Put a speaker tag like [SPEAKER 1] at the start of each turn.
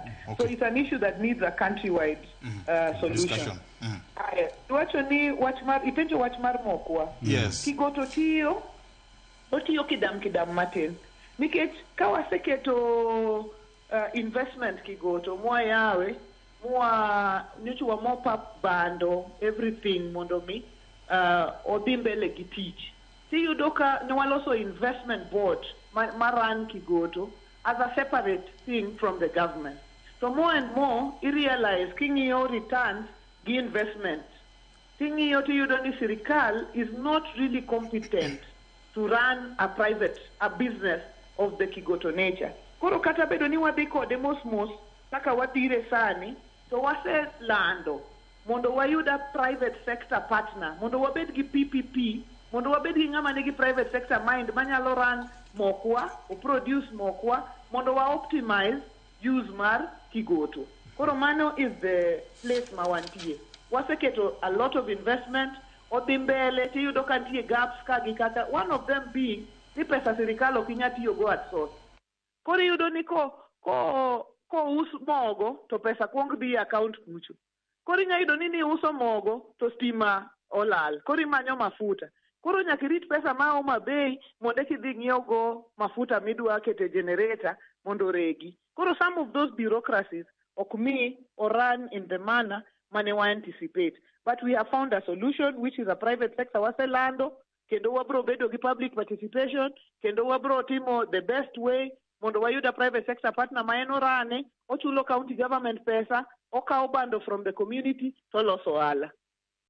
[SPEAKER 1] that. So it's an issue that needs a countrywide solution. Ipenjo wach mar mokwa.
[SPEAKER 2] Yes.
[SPEAKER 1] Kigoto otiyo kidam matin. Nikech ka waseketo investment kigoto mwayawe nyochwa mop-up bando everything mondo mi odhi mbele gi tich. Tiyudo ka nwaloso investment board maran kigoto as a separate thing from the government. So more and more, you realize king'iyo returns gi investment. King'iyo tiyudo ni sirikal is not really competent to run a business of the Kigoto nature. Koro kata bedo ni wadhi kode mos kaka wadhire sani, to wase lando mondo wayuda private sector partner, mondo wabed gi PPP, mondo wabed gi ng'ama nigi private sector mind manyalo run mokwa, o produce mokwa, mondo wa optimize use mar Kigoto. Koro mano is the place ma wantie. Waseketo a lot of investment, odhi mbele, tiyudo ka nitie gaps ka gi kaka, one of them being ni pesa sirikal ok inya tiyo go at source. Koro iyudo ni ko us mogo to pesa kuong dhi account kucho. Koro inya yudo ni uso mogo to stima olal. Koro imanyo mafuta. Koro nyaka irit pesa ma Homa Bay mondo kidhi ng'iewo go mafuta midwa kete generator mondo regi. Koro some of those bureaucracies ok mi or run in the manner mane wa anticipate. But we have found a solution, which is a private sector waselando, kendo wabro bedo gi public participation, kendo wabro timo the best way, mondo wayuda private sector partner ma en orane, ochulo county government pesa, okawo bando from the community, to loso ohala.